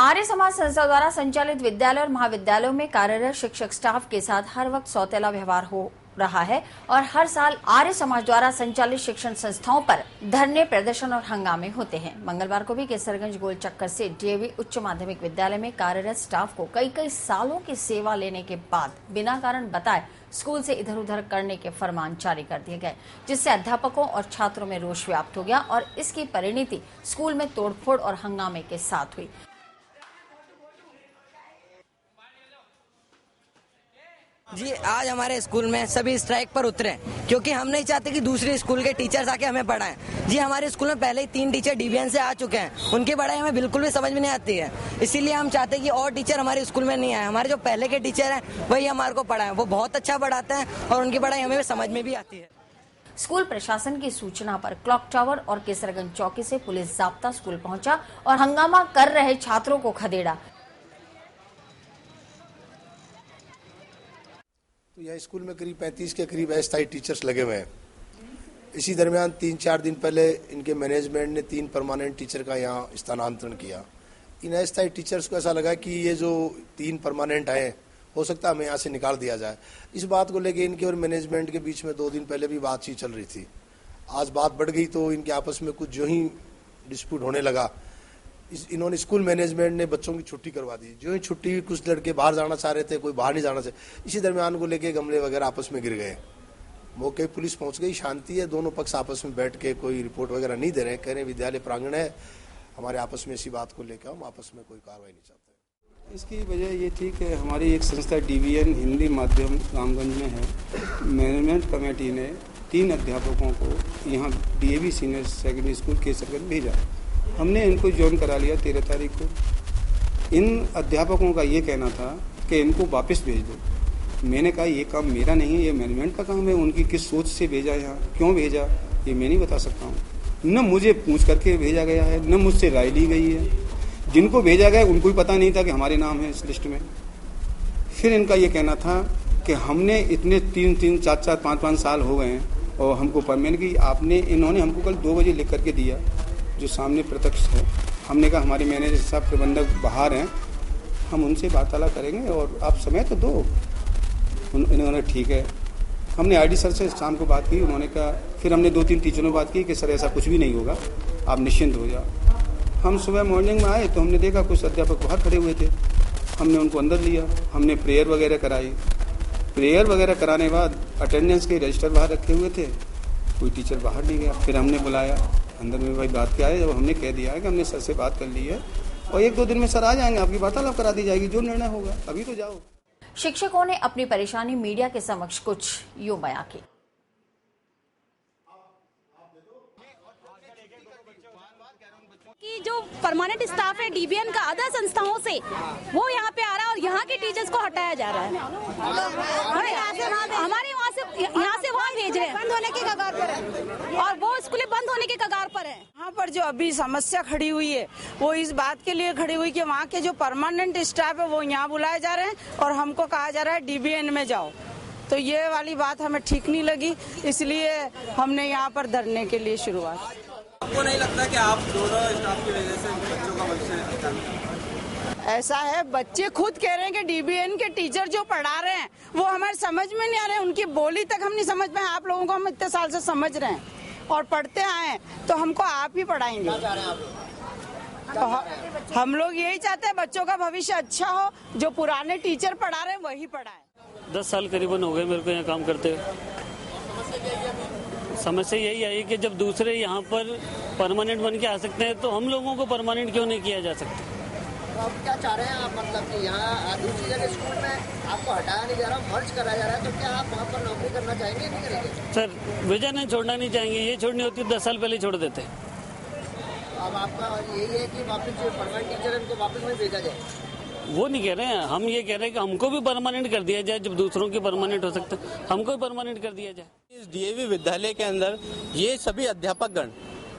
आर्य समाज संस्था द्वारा संचालित विद्यालय और महाविद्यालयों में कार्यरत शिक्षक स्टाफ के साथ हर वक्त सौतेला व्यवहार हो रहा है और हर साल आर्य समाज द्वारा संचालित शिक्षण संस्थाओं पर धरने, प्रदर्शन और हंगामे होते हैं। मंगलवार को भी केसरगंज गोल चक्कर से डीएवी उच्च माध्यमिक विद्यालय में कार्यरत स्टाफ को कई सालों की सेवा लेने के बाद बिना कारण बताए स्कूल से इधर उधर करने के फरमान जारी कर दिए गए, जिससे अध्यापकों और छात्रों में रोष व्याप्त हो गया और इसकी परिणति स्कूल में तोड़फोड़ और हंगामे के साथ हुई। जी, आज हमारे स्कूल में सभी स्ट्राइक पर उतरे क्योंकि हम नहीं चाहते कि दूसरे स्कूल के टीचर्स आके हमें पढ़ाएं। जी, हमारे स्कूल में पहले ही 3 टीचर डीबीएन से आ चुके हैं, उनकी पढ़ाई हमें बिल्कुल भी समझ में नहीं आती है। इसीलिए हम चाहते हैं कि और टीचर हमारे स्कूल में नहीं आए। हमारे जो पहले के टीचर हैं वही हमारे को पढ़ाएं, वो बहुत अच्छा पढ़ाते हैं और उनकी पढ़ाई हमें समझ में भी आती है। स्कूल प्रशासन की सूचना पर क्लॉक टावर और केसरगंज चौकी से पुलिस जाब्ता स्कूल पहुंचा और हंगामा कर रहे छात्रों को खदेड़ा। तो यह स्कूल में करीब 35 के करीब अस्थायी टीचर्स लगे हुए हैं। इसी दरमियान 3-4 दिन पहले इनके मैनेजमेंट ने 3 परमानेंट टीचर का यहाँ स्थानांतरण किया। इन अस्थायी टीचर्स को ऐसा लगा कि ये जो 3 परमानेंट आए, हो सकता है हमें यहाँ से निकाल दिया जाए। इस बात को लेकर इनके और मैनेजमेंट के बीच में 2 दिन पहले भी बातचीत चल रही थी। आज बात बढ़ गई तो इनके आपस में कुछ जो ही डिस्प्यूट होने लगा, इन्होंने स्कूल मैनेजमेंट ने बच्चों की छुट्टी करवा दी। जो ही छुट्टी, कुछ लड़के बाहर जाना चाह रहे थे, कोई बाहर नहीं जाना चाह। इसी दरमियान को लेके गमले वगैरह आपस में गिर गए। मौके पुलिस पहुंच गई, शांति है, दोनों पक्ष आपस में बैठ के कोई रिपोर्ट वगैरह नहीं दे रहे, कह रहे विद्यालय प्रांगण है, हमारे आपस में इसी बात को लेकर हम आपस में कोई कार्रवाई नहीं चाहते। इसकी वजह ये थी कि हमारी एक संस्था डीवीएन हिंदी माध्यम रामगंज में है। मैनेजमेंट कमेटी ने 3 अध्यापकों को यहाँ DAV senior secondary school Kesarganj भेजा। हमने इनको ज्वाइन करा लिया 13 तारीख को। इन अध्यापकों का ये कहना था कि इनको वापस भेज दो। मैंने कहा ये काम मेरा नहीं है, ये मैनेजमेंट का काम है। उनकी किस सोच से भेजा यहाँ, क्यों भेजा, ये मैं नहीं बता सकता हूँ। न मुझे पूछ करके भेजा गया है, न मुझसे राय ली गई है। जिनको भेजा गया उनको भी पता नहीं था कि हमारे नाम है इस लिस्ट में। फिर इनका ये कहना था कि हमने इतने 3-3, 4-4, 5-5 साल हो गए हैं और हमको परमानेंट की इन्होंने हमको कल 2 बजे लिख करके दिया, जो सामने प्रत्यक्ष है। हमने कहा हमारे मैनेजर साहब, प्रबंधक बाहर हैं, हम उनसे वार्तालाप करेंगे और आप समय तो दो। इन्होंने ठीक है। हमने आईडी सर से शाम को बात की, उन्होंने कहा, फिर हमने 2-3 टीचरों से बात की कि सर ऐसा कुछ भी नहीं होगा, आप निश्चिंत हो जाओ। हम सुबह मॉर्निंग में आए तो हमने देखा कुछ अध्यापक बाहर खड़े हुए थे। हमने उनको अंदर लिया, हमने प्रेयर वगैरह कराई। प्रेयर वगैरह कराने के बाद अटेंडेंस के रजिस्टर बाहर रखे हुए थे, कोई टीचर बाहर नहीं गया। फिर हमने बुलाया अंदर में, भाई बात क्या है। जब हमने कह दिया है कि हमने सर से बात कर ली है और 1-2 दिन में सर आ जाएंगे, आपकी वार्तालाप करा दी जाएगी, जो निर्णय होगा। अभी तो जाओ। शिक्षकों ने अपनी परेशानी मीडिया के समक्ष कुछ यूं बयां की। कि जो परमानेंट स्टाफ है डीबीएन का अदर संस्थाओं से, वो यहाँ पे आ रहा है और यहाँ के टीचर्स को हटाया जा रहा है। हमारे यहाँ से वहाँ भेज रहे हैं, बंद होने के कगार पर है और वो स्कूलें बंद होने के कगार पर है। यहाँ पर जो अभी समस्या खड़ी हुई है वो इस बात के लिए खड़ी हुई कि वहाँ के जो परमानेंट स्टाफ है वो यहाँ बुलाए जा रहे हैं और हमको कहा जा रहा है डीबीएन में जाओ। तो ये वाली बात हमें ठीक नहीं लगी, इसलिए हमने यहाँ पर धरने के लिए शुरुआत। आपको नहीं लगता कि आप दोनों स्टाफ की वजह से बच्चों का भविष्य? ऐसा है, बच्चे खुद कह रहे हैं कि डीबीएन के टीचर जो पढ़ा रहे हैं वो हमारे समझ में नहीं आ रहे हैं, उनकी बोली तक हम नहीं समझ पाए। आप लोगों को हम इतने साल से समझ रहे हैं और पढ़ते आए हैं, तो हमको आप ही पढ़ाएंगे। तो हम लोग यही चाहते हैं बच्चों का भविष्य अच्छा हो, जो पुराने टीचर पढ़ा रहे हैं वही पढ़ाए। 10 साल करीबन हो गए मेरे को यहाँ काम करते हुए। समस्या यही आई कि जब दूसरे यहाँ पर परमानेंट बन के आ सकते हैं तो हम लोगों को परमानेंट क्यों नहीं किया जा सकता। तो आप क्या चाह रहे हैं आप, मतलब कि यहाँ दूसरी जगह स्कूल में आपको हटाया नहीं जा रहा, मर्ज कराया जा रहा है, तो क्या आप वहाँ पर नौकरी करना चाहेंगे नहीं करेंगे? सर, वजह नहीं छोड़ना नहीं चाहेंगे, ये छोड़नी होती 10 साल पहले छोड़ देते। अब आपका यही है कि वापस जो परमानेंट टीचर है उनको वापस वहीं भेजा जाए? वो नहीं कह रहे हैं, हम ये कह रहे हैं कि हमको भी परमानेंट कर दिया जाए। जब दूसरों की परमानेंट हो सकता है, हमको भी परमानेंट कर दिया जाए। इस डीएवी विद्यालय के अंदर ये सभी अध्यापक गण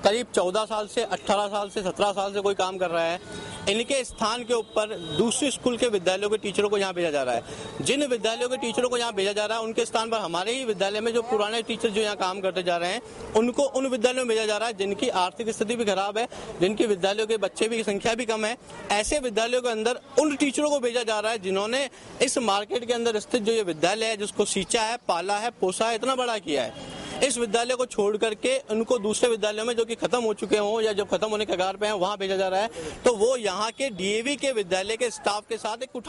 करीब 14 साल से 18 साल से 17 साल से कोई काम कर रहा है, इनके स्थान के ऊपर दूसरे स्कूल के विद्यालयों के टीचरों को यहाँ भेजा जा रहा है। जिन विद्यालयों के टीचरों को यहाँ भेजा जा रहा है उनके स्थान पर हमारे ही विद्यालय में जो पुराने टीचर जो यहाँ काम करते जा रहे हैं उनको उन विद्यालयों में भेजा जा रहा है जिनकी आर्थिक स्थिति भी खराब है, जिनके विद्यालयों के बच्चे भी संख्या भी कम है। ऐसे विद्यालयों के अंदर उन टीचरों को भेजा जा रहा है जिन्होंने इस मार्केट के अंदर स्थित जो ये विद्यालय है जिसको सींचा है, पाला है, पोसा है, इतना बड़ा किया है, इस विद्यालय को छोड़ करके उनको दूसरे विद्यालयों में जो कि खत्म हो चुके हों या जो खत्म होने के कगार पे हैं वहां भेजा जा रहा है। तो वो यहाँ के डीएवी के विद्यालय के स्टाफ के साथ एक उठा